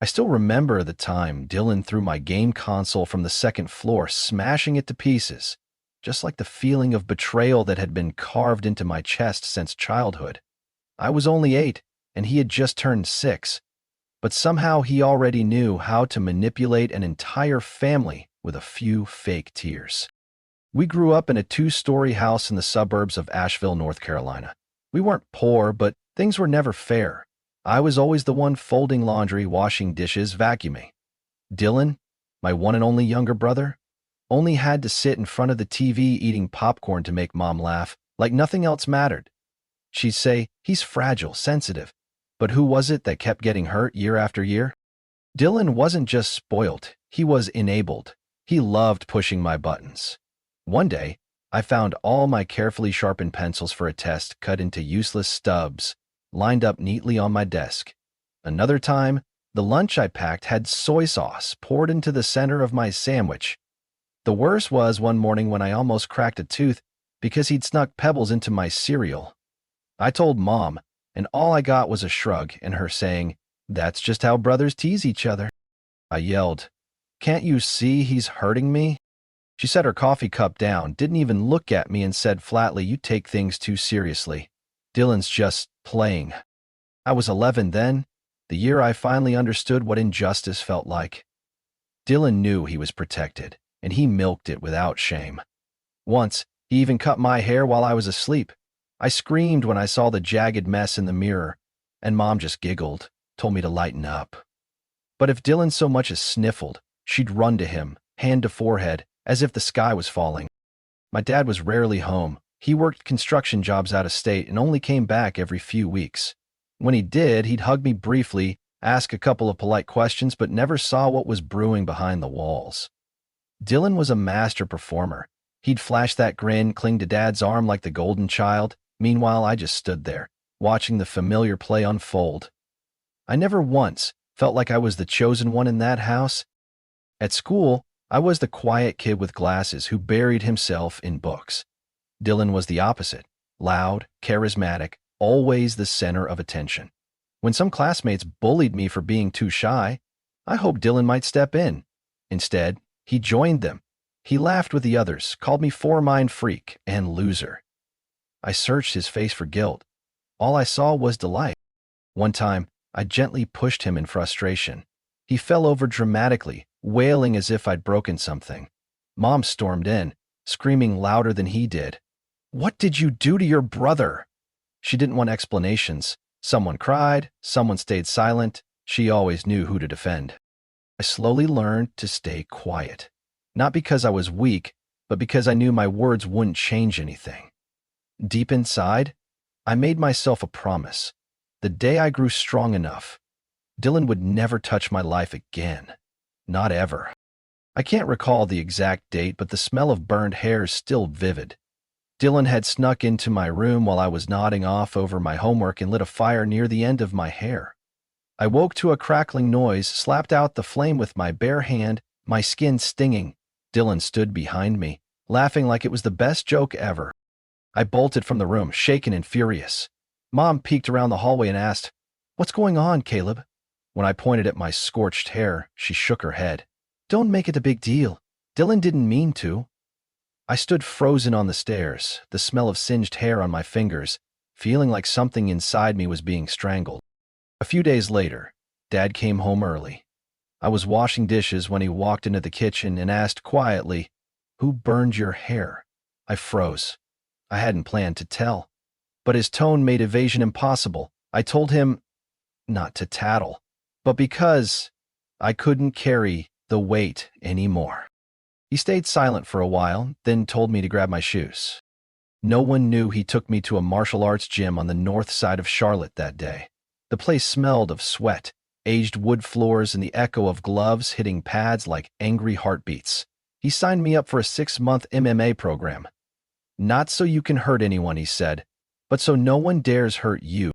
I still remember the time Dylan threw my game console from the second floor, smashing it to pieces, just like the feeling of betrayal that had been carved into my chest since childhood. I was only 8, and he had just turned 6, but somehow he already knew how to manipulate an entire family with a few fake tears. We grew up in a 2-story house in the suburbs of Asheville, North Carolina. We weren't poor, but things were never fair. I was always the one folding laundry, washing dishes, vacuuming. Dylan, my one and only younger brother, only had to sit in front of the TV eating popcorn to make mom laugh, like nothing else mattered. She'd say, "He's fragile, sensitive." But who was it that kept getting hurt year after year? Dylan wasn't just spoiled, he was enabled. He loved pushing my buttons. One day, I found all my carefully sharpened pencils for a test cut into useless stubs, lined up neatly on my desk. Another time, the lunch I packed had soy sauce poured into the center of my sandwich. The worst was one morning when I almost cracked a tooth because he'd snuck pebbles into my cereal. I told Mom, and all I got was a shrug and her saying, "That's just how brothers tease each other." I yelled, "Can't you see he's hurting me?" She set her coffee cup down, didn't even look at me, and said flatly, "You take things too seriously. Dylan's just playing." I was 11 then, the year I finally understood what injustice felt like. Dylan knew he was protected, and he milked it without shame. Once, he even cut my hair while I was asleep. I screamed when I saw the jagged mess in the mirror, and Mom just giggled, told me to lighten up. But if Dylan so much as sniffled, she'd run to him, hand to forehead, as if the sky was falling. My dad was rarely home. He worked construction jobs out of state and only came back every few weeks. When he did, he'd hug me briefly, ask a couple of polite questions, but never saw what was brewing behind the walls. Dylan was a master performer. He'd flash that grin, cling to Dad's arm like the golden child. Meanwhile, I just stood there, watching the familiar play unfold. I never once felt like I was the chosen one in that house. At school, I was the quiet kid with glasses who buried himself in books. Dylan was the opposite, loud, charismatic, always the center of attention. When some classmates bullied me for being too shy, I hoped Dylan might step in. Instead, he joined them. He laughed with the others, called me four-mind freak and loser. I searched his face for guilt. All I saw was delight. One time, I gently pushed him in frustration. He fell over dramatically, wailing as if I'd broken something. Mom stormed in, screaming louder than he did. "What did you do to your brother?" She didn't want explanations. Someone cried, someone stayed silent. She always knew who to defend. I slowly learned to stay quiet. Not because I was weak, but because I knew my words wouldn't change anything. Deep inside, I made myself a promise. The day I grew strong enough, Dylan would never touch my life again. Not ever. I can't recall the exact date, but the smell of burned hair is still vivid. Dylan had snuck into my room while I was nodding off over my homework and lit a fire near the end of my hair. I woke to a crackling noise, slapped out the flame with my bare hand, my skin stinging. Dylan stood behind me, laughing like it was the best joke ever. I bolted from the room, shaken and furious. Mom peeked around the hallway and asked, "What's going on, Caleb?" When I pointed at my scorched hair, she shook her head. "Don't make it a big deal. Dylan didn't mean to." I stood frozen on the stairs, the smell of singed hair on my fingers, feeling like something inside me was being strangled. A few days later, Dad came home early. I was washing dishes when he walked into the kitchen and asked quietly, "Who burned your hair?" I froze. I hadn't planned to tell, but his tone made evasion impossible. I told him not to tattle, but because I couldn't carry the weight anymore. He stayed silent for a while, then told me to grab my shoes. No one knew he took me to a martial arts gym on the north side of Charlotte that day. The place smelled of sweat, aged wood floors, and the echo of gloves hitting pads like angry heartbeats. He signed me up for a 6-month MMA program. "Not so you can hurt anyone," he said, "but so no one dares hurt you."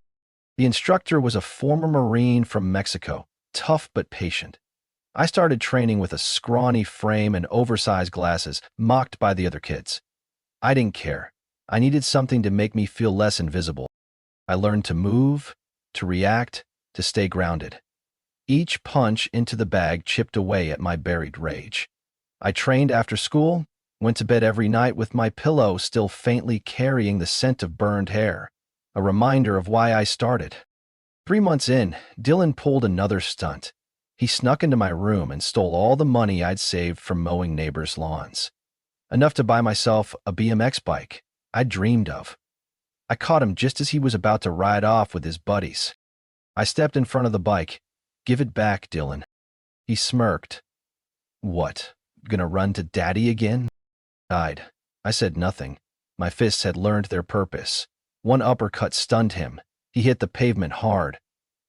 The instructor was a former Marine from Mexico, tough but patient. I started training with a scrawny frame and oversized glasses, mocked by the other kids. I didn't care. I needed something to make me feel less invisible. I learned to move, to react, to stay grounded. Each punch into the bag chipped away at my buried rage. I trained after school, went to bed every night with my pillow still faintly carrying the scent of burned hair, a reminder of why I started. 3 months in, Dylan pulled another stunt. He snuck into my room and stole all the money I'd saved from mowing neighbors' lawns. Enough to buy myself a BMX bike I'd dreamed of. I caught him just as he was about to ride off with his buddies. I stepped in front of the bike. "Give it back, Dylan." He smirked. "What, gonna run to daddy again?" I said nothing. My fists had learned their purpose. One uppercut stunned him. He hit the pavement hard.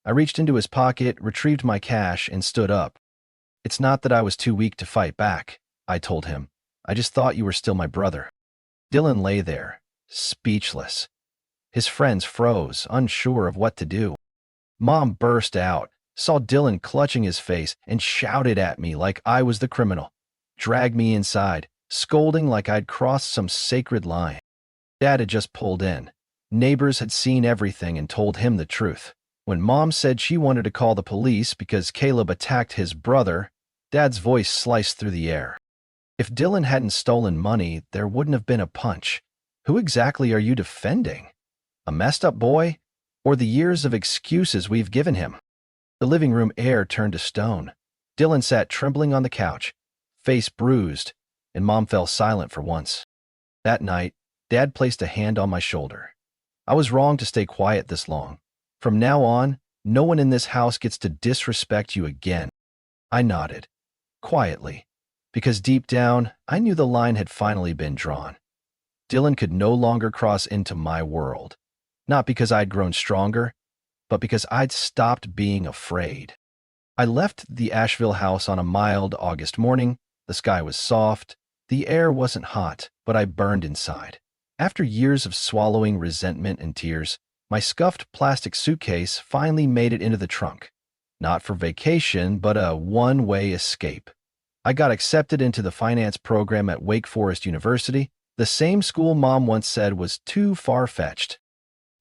I reached into his pocket, retrieved my cash, and stood up. "It's not that I was too weak to fight back," I told him. "I just thought you were still my brother." Dylan lay there, speechless. His friends froze, unsure of what to do. Mom burst out, saw Dylan clutching his face, and shouted at me like I was the criminal. Dragged me inside, scolding like I'd crossed some sacred line. Dad had just pulled in. Neighbors had seen everything and told him the truth. When Mom said she wanted to call the police because Caleb attacked his brother, Dad's voice sliced through the air. "If Dylan hadn't stolen money, there wouldn't have been a punch. Who exactly are you defending? A messed up boy? Or the years of excuses we've given him?" The living room air turned to stone. Dylan sat trembling on the couch, face bruised, and Mom fell silent for once. That night, Dad placed a hand on my shoulder. "I was wrong to stay quiet this long. From now on, no one in this house gets to disrespect you again." I nodded, quietly, because deep down, I knew the line had finally been drawn. Dylan could no longer cross into my world. Not because I'd grown stronger, but because I'd stopped being afraid. I left the Asheville house on a mild August morning. The sky was soft. The air wasn't hot, but I burned inside. After years of swallowing resentment and tears, my scuffed plastic suitcase finally made it into the trunk. Not for vacation, but a one-way escape. I got accepted into the finance program at Wake Forest University, the same school Mom once said was too far-fetched.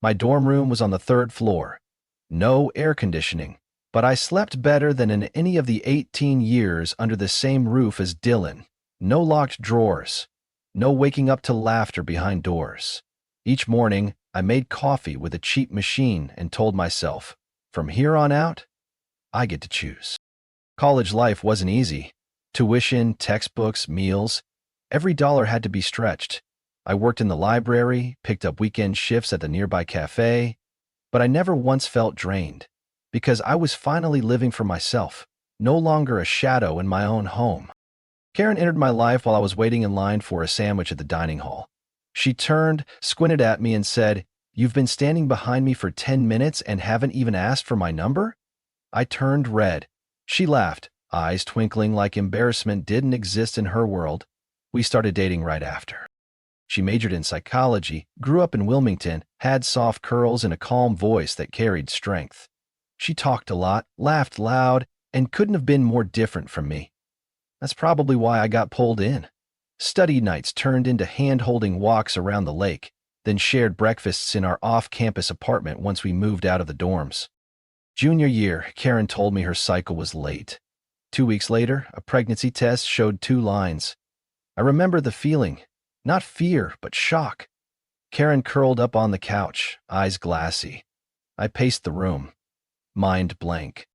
My dorm room was on the 3rd floor. No air conditioning, but I slept better than in any of the 18 years under the same roof as Dylan. No locked drawers. No waking up to laughter behind doors. Each morning, I made coffee with a cheap machine and told myself, from here on out, I get to choose. College life wasn't easy. Tuition, textbooks, meals. Every dollar had to be stretched. I worked in the library, picked up weekend shifts at the nearby cafe, but I never once felt drained, because I was finally living for myself, no longer a shadow in my own home. Karen entered my life while I was waiting in line for a sandwich at the dining hall. She turned, squinted at me, and said, "You've been standing behind me for 10 minutes and haven't even asked for my number?" I turned red. She laughed, eyes twinkling like embarrassment didn't exist in her world. We started dating right after. She majored in psychology, grew up in Wilmington, had soft curls and a calm voice that carried strength. She talked a lot, laughed loud, and couldn't have been more different from me. That's probably why I got pulled in. Study nights turned into hand-holding walks around the lake, then shared breakfasts in our off-campus apartment once we moved out of the dorms. Junior year, Karen told me her cycle was late. 2 weeks later, a pregnancy test showed 2 lines. I remember the feeling, not fear, but shock. Karen curled up on the couch, eyes glassy. I paced the room, mind blank.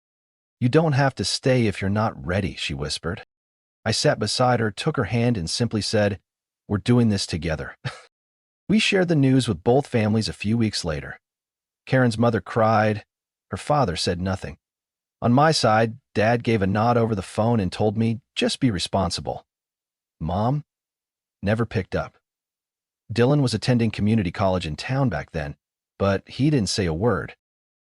"You don't have to stay if you're not ready," she whispered. I sat beside her, took her hand, and simply said, "We're doing this together." We shared the news with both families a few weeks later. Karen's mother cried. Her father said nothing. On my side, Dad gave a nod over the phone and told me, "Just be responsible." Mom never picked up. Dylan was attending community college in town back then, but he didn't say a word.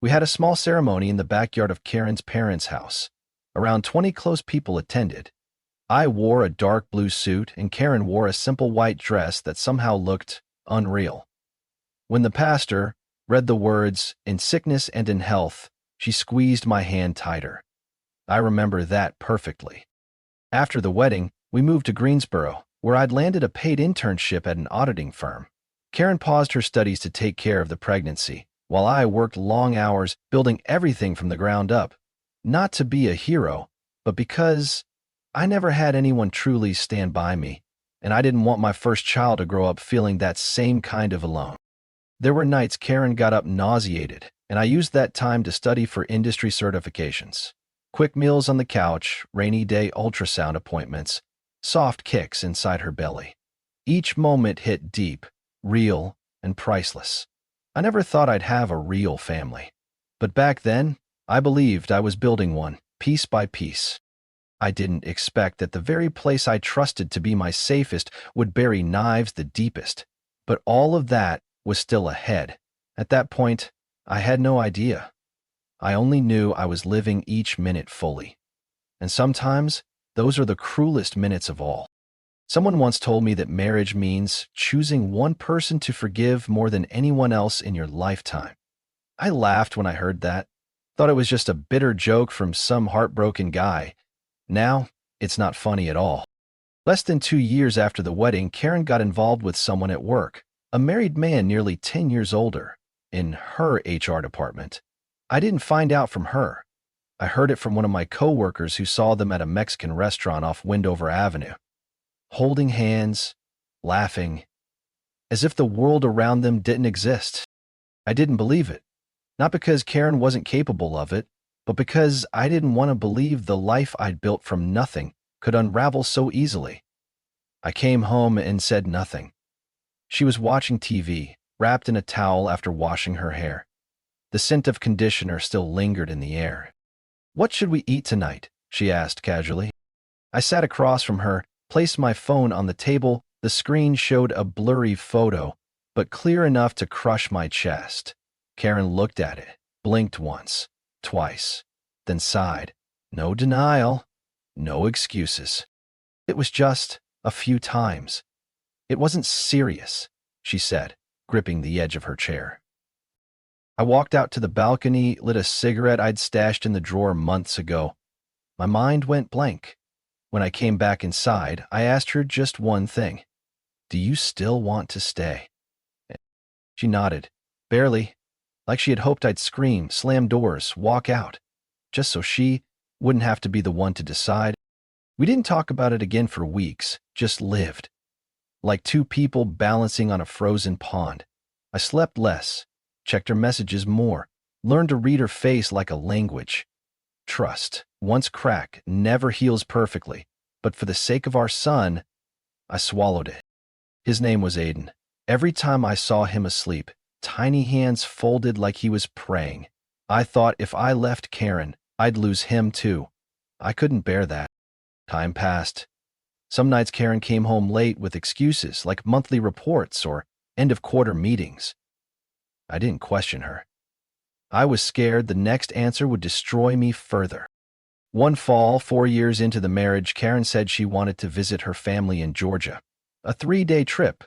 We had a small ceremony in the backyard of Karen's parents' house. Around 20 close people attended. I wore a dark blue suit, and Karen wore a simple white dress that somehow looked unreal. When the pastor read the words, "In sickness and in health," she squeezed my hand tighter. I remember that perfectly. After the wedding, we moved to Greensboro, where I'd landed a paid internship at an auditing firm. Karen paused her studies to take care of the pregnancy, while I worked long hours building everything from the ground up. Not to be a hero, but because I never had anyone truly stand by me, and I didn't want my first child to grow up feeling that same kind of alone. There were nights Karen got up nauseated, and I used that time to study for industry certifications. Quick meals on the couch, rainy day ultrasound appointments, soft kicks inside her belly. Each moment hit deep, real, and priceless. I never thought I'd have a real family. But back then, I believed I was building one, piece by piece. I didn't expect that the very place I trusted to be my safest would bury knives the deepest. But all of that was still ahead. At that point, I had no idea. I only knew I was living each minute fully. And sometimes, those are the cruelest minutes of all. Someone once told me that marriage means choosing one person to forgive more than anyone else in your lifetime. I laughed when I heard that, thought it was just a bitter joke from some heartbroken guy. Now, it's not funny at all. Less than 2 years after the wedding, Karen got involved with someone at work, a married man nearly 10 years older, in her HR department. I didn't find out from her. I heard it from one of my coworkers who saw them at a Mexican restaurant off Windover Avenue, holding hands, laughing, as if the world around them didn't exist. I didn't believe it, not because Karen wasn't capable of it, but because I didn't want to believe the life I'd built from nothing could unravel so easily. I came home and said nothing. She was watching TV, wrapped in a towel after washing her hair. The scent of conditioner still lingered in the air. "What should we eat tonight?" she asked casually. I sat across from her, placed my phone on the table. The screen showed a blurry photo, but clear enough to crush my chest. Karen looked at it, blinked once, twice, then sighed. No denial, no excuses. It was just a few times. "It wasn't serious," she said, gripping the edge of her chair. I walked out to the balcony, lit a cigarette I'd stashed in the drawer months ago. My mind went blank. When I came back inside, I asked her just one thing. "Do you still want to stay?" She nodded, barely, like she had hoped I'd scream, slam doors, walk out, just so she wouldn't have to be the one to decide. We didn't talk about it again for weeks, just lived. Like two people balancing on a frozen pond. I slept less, checked her messages more, learned to read her face like a language. Trust, once cracked, never heals perfectly, but for the sake of our son, I swallowed it. His name was Aiden. Every time I saw him asleep, tiny hands folded like he was praying. I thought if I left Karen, I'd lose him too. I couldn't bear that. Time passed. Some nights Karen came home late with excuses like monthly reports or end-of-quarter meetings. I didn't question her. I was scared the next answer would destroy me further. One fall, 4 years into the marriage, Karen said she wanted to visit her family in Georgia. A 3-day trip.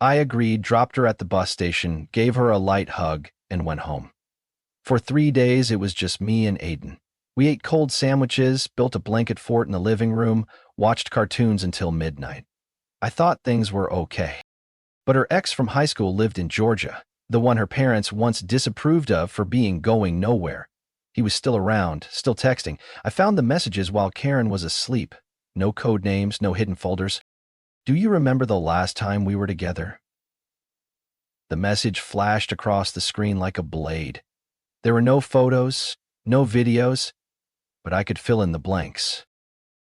I agreed, dropped her at the bus station, gave her a light hug, and went home. For 3 days, it was just me and Aiden. We ate cold sandwiches, built a blanket fort in the living room, watched cartoons until midnight. I thought things were okay. But her ex from high school lived in Georgia, the one her parents once disapproved of for being going nowhere. He was still around, still texting. I found the messages while Karen was asleep. No code names, no hidden folders. "Do you remember the last time we were together?" The message flashed across the screen like a blade. There were no photos, no videos, but I could fill in the blanks.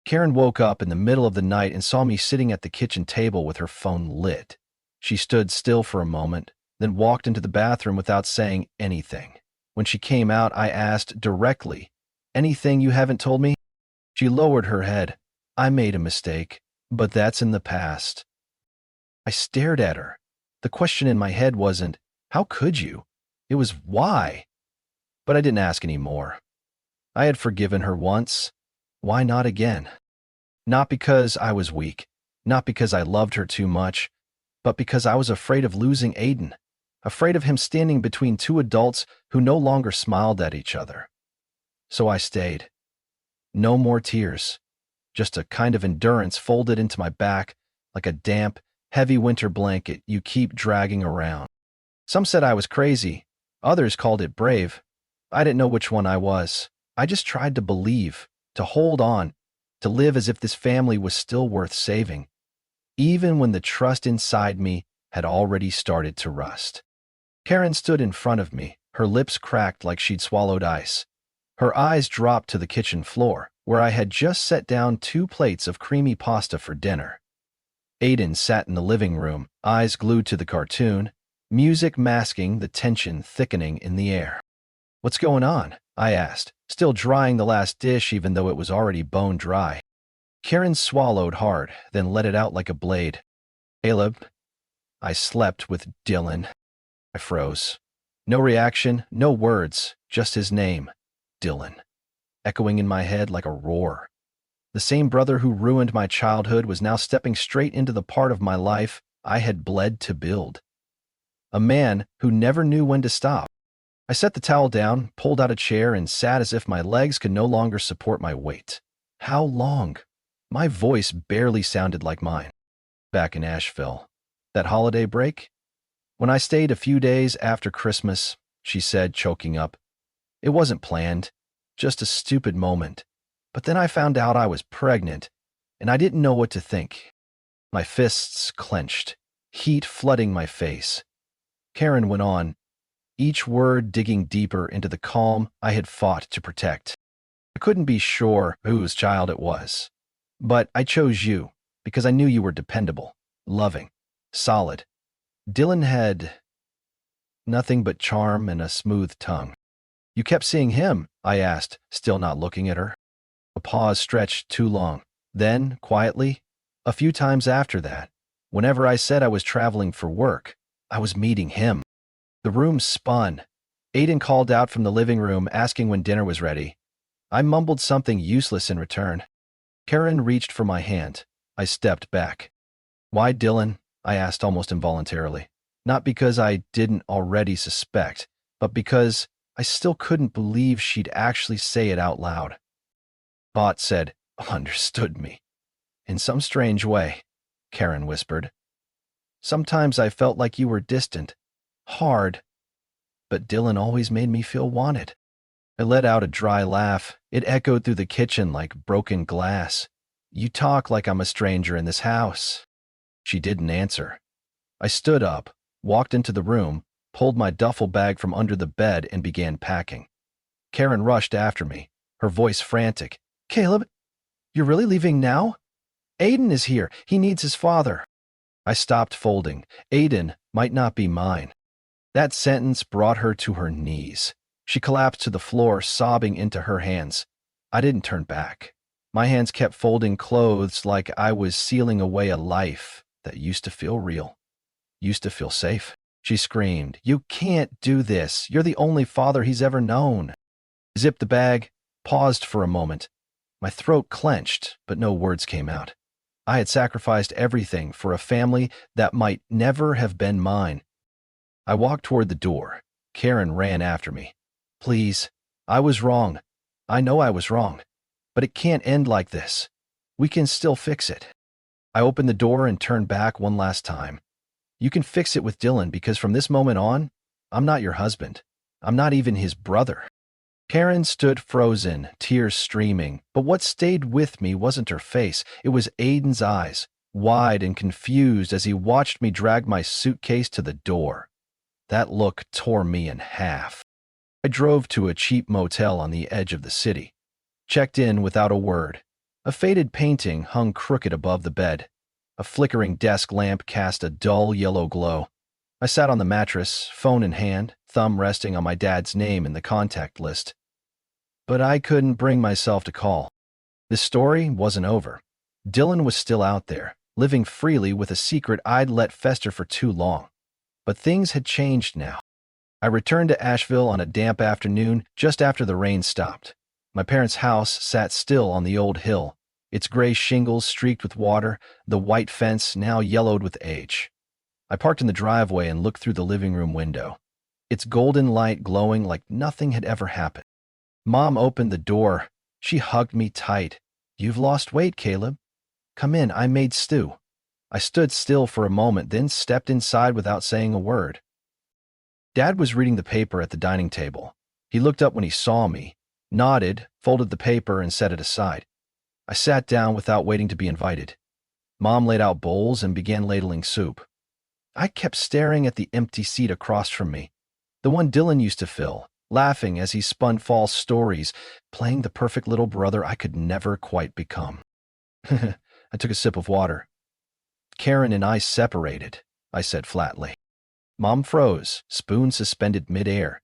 Karen woke up in the middle of the night and saw me sitting at the kitchen table with her phone lit. She stood still for a moment, then walked into the bathroom without saying anything. When she came out, I asked directly, "Anything you haven't told me?" She lowered her head. "I made a mistake, but that's in the past." I stared at her. The question in my head wasn't, "How could you?" It was, "Why?" But I didn't ask any more. I had forgiven her once. Why not again? Not because I was weak, not because I loved her too much, but because I was afraid of losing Aiden, afraid of him standing between two adults who no longer smiled at each other. So I stayed. No more tears, just a kind of endurance folded into my back like a damp, heavy winter blanket you keep dragging around. Some said I was crazy, others called it brave. I didn't know which one I was. I just tried to believe, to hold on, to live as if this family was still worth saving, even when the trust inside me had already started to rust. Karen stood in front of me, her lips cracked like she'd swallowed ice. Her eyes dropped to the kitchen floor, where I had just set down 2 plates of creamy pasta for dinner. Aiden sat in the living room, eyes glued to the cartoon, music masking the tension thickening in the air. "What's going on?" I asked, still drying the last dish even though it was already bone dry. Karen swallowed hard, then let it out like a blade. "Caleb, I slept with Dylan." I froze. No reaction, no words, just his name, Dylan, echoing in my head like a roar. The same brother who ruined my childhood was now stepping straight into the part of my life I had bled to build. A man who never knew when to stop. I set the towel down, pulled out a chair, and sat as if my legs could no longer support my weight. How long? My voice barely sounded like mine. Back in Asheville. That holiday break? When I stayed a few days after Christmas, she said, choking up. It wasn't planned, just a stupid moment. But then I found out I was pregnant, and I didn't know what to think. My fists clenched, heat flooding my face. Karen went on, each word digging deeper into the calm I had fought to protect. I couldn't be sure whose child it was, but I chose you because I knew you were dependable, loving, solid. Dylan had nothing but charm and a smooth tongue. "You kept seeing him?" I asked, still not looking at her. A pause stretched too long. Then, quietly, a few times after that, whenever I said I was traveling for work, I was meeting him. The room spun. Aiden called out from the living room asking when dinner was ready. I mumbled something useless in return. Karen reached for my hand. I stepped back. "Why Dylan?" I asked almost involuntarily. Not because I didn't already suspect, but because I still couldn't believe she'd actually say it out loud. Bot said, "Understood me." "In some strange way," Karen whispered. "Sometimes I felt like you were distant, hard, but Dylan always made me feel wanted." I let out a dry laugh. It echoed through the kitchen like broken glass. "You talk like I'm a stranger in this house." She didn't answer. I stood up, walked into the room, pulled my duffel bag from under the bed, and began packing. Karen rushed after me, her voice frantic. "Caleb, you're really leaving now? Aiden is here. He needs his father." I stopped folding. Aiden might not be mine. That sentence brought her to her knees. She collapsed to the floor, sobbing into her hands. I didn't turn back. My hands kept folding clothes like I was sealing away a life that used to feel real, used to feel safe. She screamed, "You can't do this. You're the only father he's ever known." Zipped the bag, paused for a moment. My throat clenched, but no words came out. I had sacrificed everything for a family that might never have been mine. I walked toward the door. Karen ran after me. "Please, I was wrong. I know I was wrong. But it can't end like this. We can still fix it." I opened the door and turned back one last time. "You can fix it with Dylan because from this moment on, I'm not your husband. I'm not even his brother." Karen stood frozen, tears streaming, but what stayed with me wasn't her face. It was Aiden's eyes, wide and confused as he watched me drag my suitcase to the door. That look tore me in half. I drove to a cheap motel on the edge of the city. Checked in without a word. A faded painting hung crooked above the bed. A flickering desk lamp cast a dull yellow glow. I sat on the mattress, phone in hand, thumb resting on my dad's name in the contact list. But I couldn't bring myself to call. This story wasn't over. Dylan was still out there, living freely with a secret I'd let fester for too long. But things had changed now. I returned to Asheville on a damp afternoon just after the rain stopped. My parents' house sat still on the old hill, its gray shingles streaked with water, the white fence now yellowed with age. I parked in the driveway and looked through the living room window, its golden light glowing like nothing had ever happened. Mom opened the door. She hugged me tight. "You've lost weight, Caleb. Come in, I made stew." I stood still for a moment, then stepped inside without saying a word. Dad was reading the paper at the dining table. He looked up when he saw me, nodded, folded the paper, and set it aside. I sat down without waiting to be invited. Mom laid out bowls and began ladling soup. I kept staring at the empty seat across from me, the one Dylan used to fill, laughing as he spun false stories, playing the perfect little brother I could never quite become. I took a sip of water. Karen and I separated, I said flatly. Mom froze, spoon suspended midair.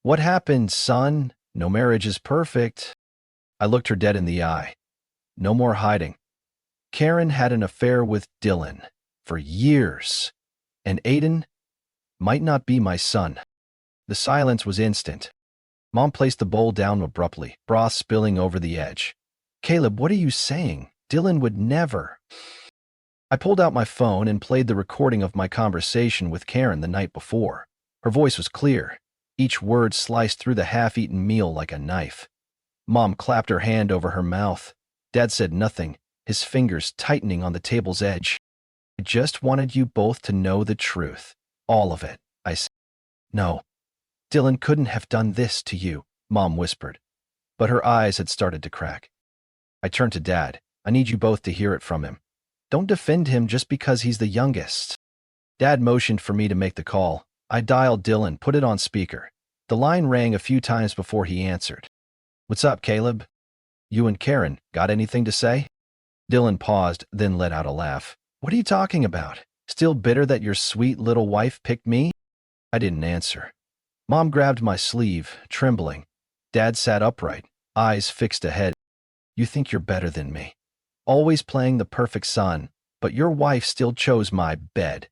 What happened, son? No marriage is perfect. I looked her dead in the eye. No more hiding. Karen had an affair with Dylan for years, and Aiden might not be my son. The silence was instant. Mom placed the bowl down abruptly, broth spilling over the edge. Caleb, what are you saying? Dylan would never. I pulled out my phone and played the recording of my conversation with Karen the night before. Her voice was clear, each word sliced through the half-eaten meal like a knife. Mom clapped her hand over her mouth. Dad said nothing, his fingers tightening on the table's edge. I just wanted you both to know the truth. All of it, I said. No, Dylan couldn't have done this to you, Mom whispered. But her eyes had started to crack. I turned to Dad. I need you both to hear it from him. Don't defend him just because he's the youngest. Dad motioned for me to make the call. I dialed Dylan, put it on speaker. The line rang a few times before he answered. What's up, Caleb? You and Karen, got anything to say? Dylan paused, then let out a laugh. What are you talking about? Still bitter that your sweet little wife picked me? I didn't answer. Mom grabbed my sleeve, trembling. Dad sat upright, eyes fixed ahead. You think you're better than me. Always playing the perfect son, but your wife still chose my bed.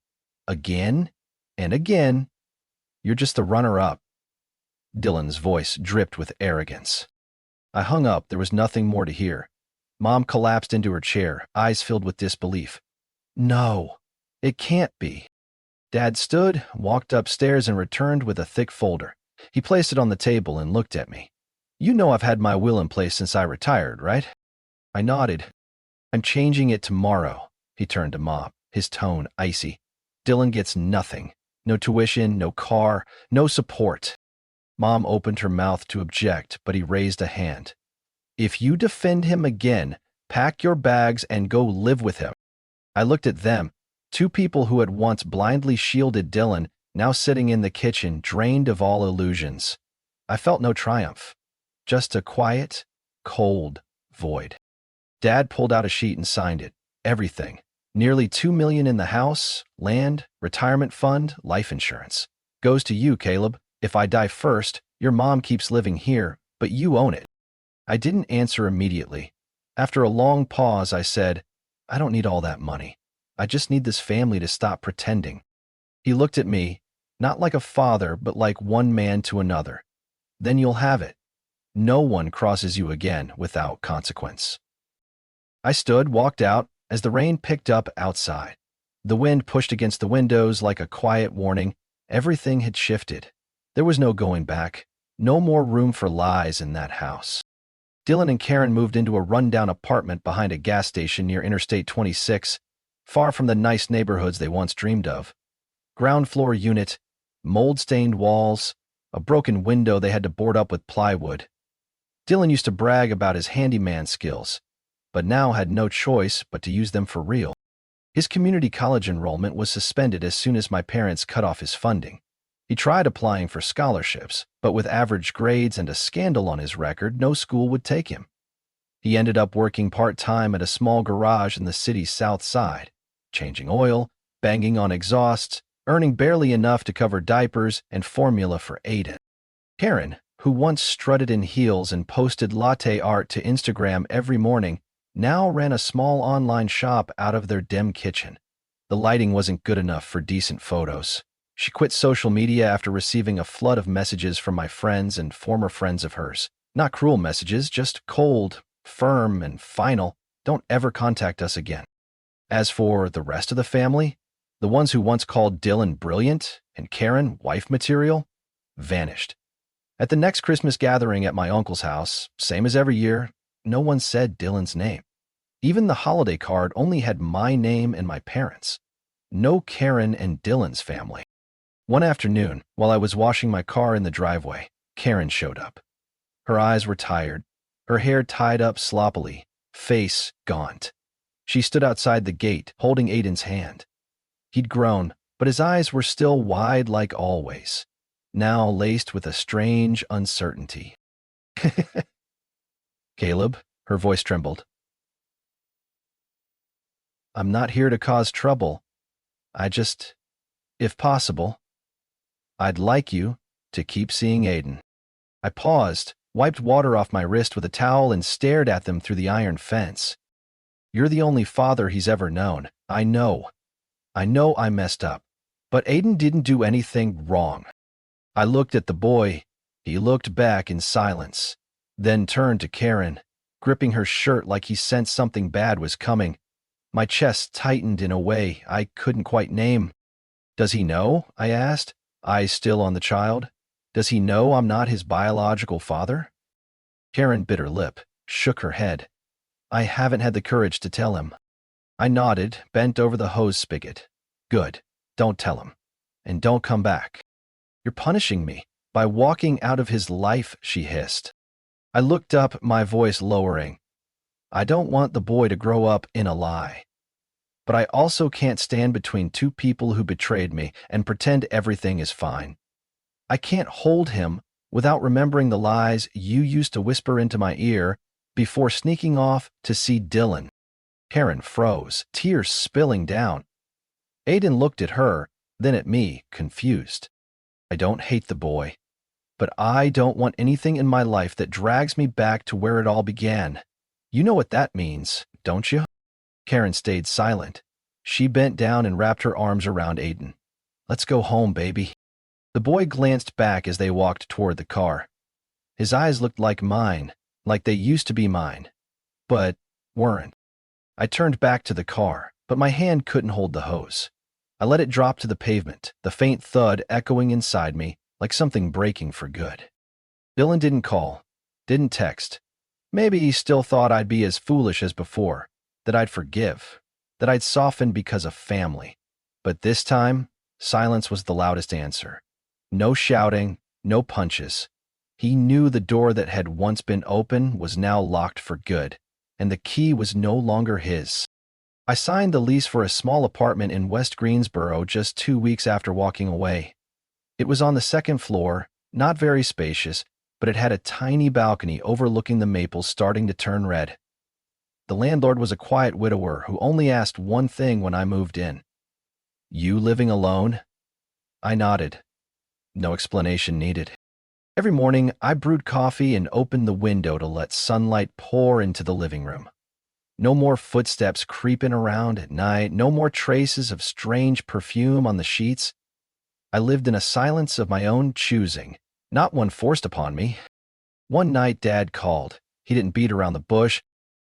Again and again. You're just the runner-up. Dylan's voice dripped with arrogance. I hung up. There was nothing more to hear. Mom collapsed into her chair, eyes filled with disbelief. No, it can't be. Dad stood, walked upstairs, and returned with a thick folder. He placed it on the table and looked at me. You know I've had my will in place since I retired, right? I nodded. I'm changing it tomorrow. He turned to Mom, his tone icy. Dylan gets nothing. No tuition, no car, no support. Mom opened her mouth to object, but he raised a hand. If you defend him again, pack your bags and go live with him. I looked at them, two people who had once blindly shielded Dylan, now sitting in the kitchen, drained of all illusions. I felt no triumph, just a quiet, cold void. Dad pulled out a sheet and signed it. Everything. Nearly $2 million in the house, land, retirement fund, life insurance. Goes to you, Caleb. If I die first, your mom keeps living here, but you own it. I didn't answer immediately. After a long pause, I said, I don't need all that money. I just need this family to stop pretending. He looked at me, not like a father, but like one man to another. Then you'll have it. No one crosses you again without consequence. I stood, walked out, as the rain picked up outside. The wind pushed against the windows like a quiet warning. Everything had shifted. There was no going back. No more room for lies in that house. Dylan and Karen moved into a rundown apartment behind a gas station near Interstate 26, far from the nice neighborhoods they once dreamed of. Ground floor unit, mold-stained walls, a broken window they had to board up with plywood. Dylan used to brag about his handyman skills, but now had no choice but to use them for real. His community college enrollment was suspended as soon as my parents cut off his funding. He tried applying for scholarships, but with average grades and a scandal on his record, no school would take him. He ended up working part-time at a small garage in the city's south side, changing oil, banging on exhausts, earning barely enough to cover diapers and formula for Aiden. Karen, who once strutted in heels and posted latte art to Instagram every morning, now ran a small online shop out of their dim kitchen. The lighting wasn't good enough for decent photos. She quit social media after receiving a flood of messages from my friends and former friends of hers. Not cruel messages, just cold, firm, and final. Don't ever contact us again. As for the rest of the family, the ones who once called Dylan brilliant and Karen wife material, vanished. At the next Christmas gathering at my uncle's house, same as every year, no one said Dylan's name. Even the holiday card only had my name and my parents. No Karen and Dylan's family. One afternoon, while I was washing my car in the driveway, Karen showed up. Her eyes were tired, her hair tied up sloppily, face gaunt. She stood outside the gate, holding Aiden's hand. He'd grown, but his eyes were still wide like always, now laced with a strange uncertainty. Caleb, her voice trembled. I'm not here to cause trouble. If possible, I'd like you to keep seeing Aiden. I paused, wiped water off my wrist with a towel, and stared at them through the iron fence. You're the only father he's ever known. I know I messed up, but Aiden didn't do anything wrong. I looked at the boy. He looked back in silence, then turned to Karen, gripping her shirt like he sensed something bad was coming. My chest tightened in a way I couldn't quite name. Does he know? I asked, eyes still on the child. Does he know I'm not his biological father? Karen bit her lip, shook her head. I haven't had the courage to tell him. I nodded, bent over the hose spigot. Good. Don't tell him. And don't come back. You're punishing me by walking out of his life, she hissed. I looked up, my voice lowering. I don't want the boy to grow up in a lie. But I also can't stand between two people who betrayed me and pretend everything is fine. I can't hold him without remembering the lies you used to whisper into my ear before sneaking off to see Dylan. Karen froze, tears spilling down. Aiden looked at her, then at me, confused. I don't hate the boy, but I don't want anything in my life that drags me back to where it all began. You know what that means, don't you? Karen stayed silent. She bent down and wrapped her arms around Aiden. Let's go home, baby. The boy glanced back as they walked toward the car. His eyes looked like mine, like they used to be mine, but weren't. I turned back to the car, but my hand couldn't hold the hose. I let it drop to the pavement, the faint thud echoing inside me like something breaking for good. Dylan didn't call, didn't text. Maybe he still thought I'd be as foolish as before, that I'd forgive, that I'd soften because of family. But this time, silence was the loudest answer. No shouting, no punches. He knew the door that had once been open was now locked for good, and the key was no longer his. I signed the lease for a small apartment in West Greensboro just 2 weeks after walking away. It was on the second floor, not very spacious, but it had a tiny balcony overlooking the maples starting to turn red. The landlord was a quiet widower who only asked one thing when I moved in. You living alone? I nodded. No explanation needed. Every morning, I brewed coffee and opened the window to let sunlight pour into the living room. No more footsteps creeping around at night, no more traces of strange perfume on the sheets. I lived in a silence of my own choosing, not one forced upon me. One night, Dad called. He didn't beat around the bush.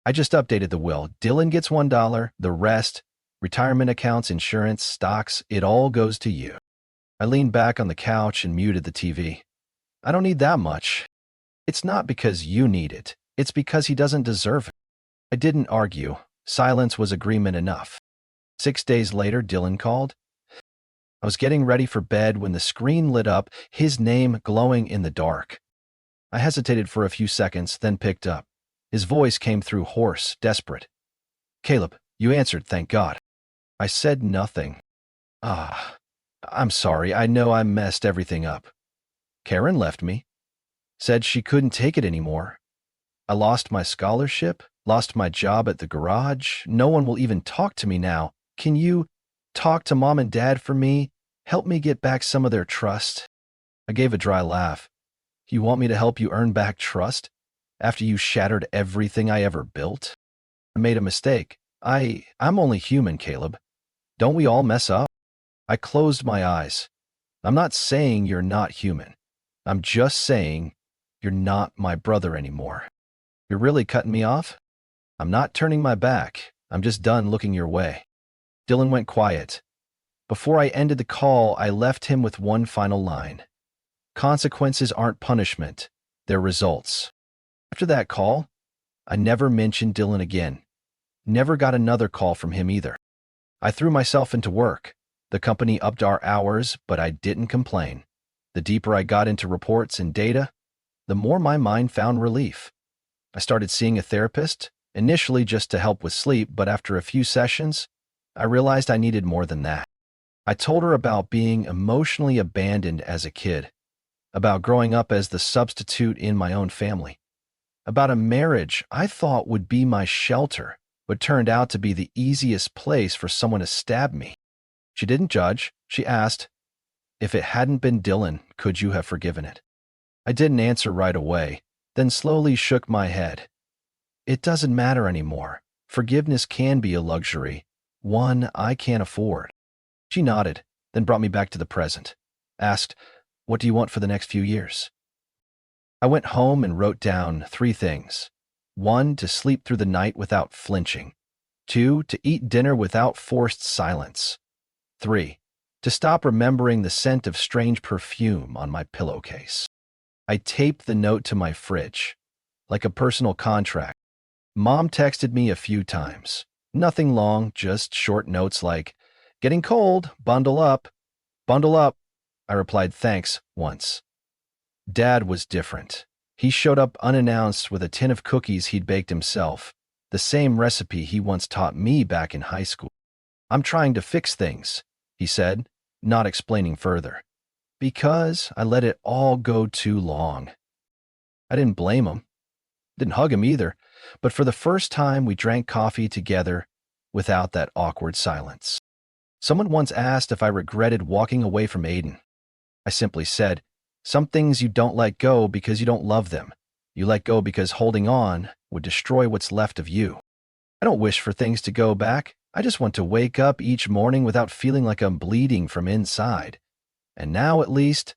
I just updated the will. Dylan gets $1, the rest, retirement accounts, insurance, stocks, it all goes to you. I leaned back on the couch and muted the TV. I don't need that much. It's not because you need it. It's because he doesn't deserve it. I didn't argue. Silence was agreement enough. 6 days later, Dylan called. I was getting ready for bed when the screen lit up, his name glowing in the dark. I hesitated for a few seconds, then picked up. His voice came through hoarse, desperate. Caleb, you answered, thank God. I said nothing. I'm sorry. I know I messed everything up. Karen left me. Said she couldn't take it anymore. I lost my scholarship, lost my job at the garage. No one will even talk to me now. Can you talk to Mom and Dad for me? Help me get back some of their trust. I gave a dry laugh. You want me to help you earn back trust? After you shattered everything I ever built? I made a mistake. I'm only human, Caleb. Don't we all mess up? I closed my eyes. I'm not saying you're not human. I'm just saying you're not my brother anymore. You're really cutting me off? I'm not turning my back. I'm just done looking your way. Dylan went quiet. Before I ended the call, I left him with one final line. Consequences aren't punishment. They're results. After that call, I never mentioned Dylan again. Never got another call from him either. I threw myself into work. The company upped our hours, but I didn't complain. The deeper I got into reports and data, the more my mind found relief. I started seeing a therapist, initially just to help with sleep, but after a few sessions, I realized I needed more than that. I told her about being emotionally abandoned as a kid, about growing up as the substitute in my own family, about a marriage I thought would be my shelter, but turned out to be the easiest place for someone to stab me. She didn't judge. She asked, "If it hadn't been Dylan, could you have forgiven it?" I didn't answer right away, then slowly shook my head. It doesn't matter anymore. Forgiveness can be a luxury, one I can't afford. She nodded, then brought me back to the present. Asked, "What do you want for the next few years?" I went home and wrote down 3 things. 1, to sleep through the night without flinching. 2, to eat dinner without forced silence. 3, to stop remembering the scent of strange perfume on my pillowcase. I taped the note to my fridge, like a personal contract. Mom texted me a few times. Nothing long, just short notes like, "Getting cold, bundle up, bundle up." I replied thanks once. Dad was different. He showed up unannounced with a tin of cookies he'd baked himself, the same recipe he once taught me back in high school. "I'm trying to fix things," he said, not explaining further, because I let it all go too long. I didn't blame him, didn't hug him either, but for the first time we drank coffee together without that awkward silence. Someone once asked if I regretted walking away from Aiden. I simply said, "Some things you don't let go because you don't love them. You let go because holding on would destroy what's left of you." I don't wish for things to go back. I just want to wake up each morning without feeling like I'm bleeding from inside. And now, at least,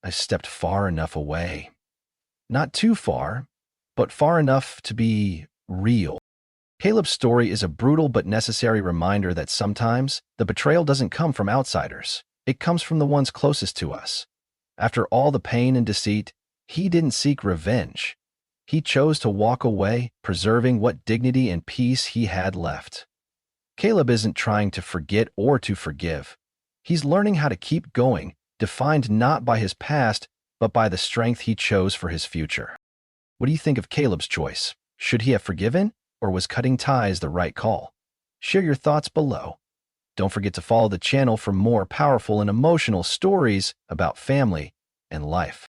I've stepped far enough away. Not too far, but far enough to be real. Caleb's story is a brutal but necessary reminder that sometimes the betrayal doesn't come from outsiders. It comes from the ones closest to us. After all the pain and deceit, he didn't seek revenge. He chose to walk away, preserving what dignity and peace he had left. Caleb isn't trying to forget or to forgive. He's learning how to keep going, defined not by his past, but by the strength he chose for his future. What do you think of Caleb's choice? Should he have forgiven, or was cutting ties the right call? Share your thoughts below. Don't forget to follow the channel for more powerful and emotional stories about family and life.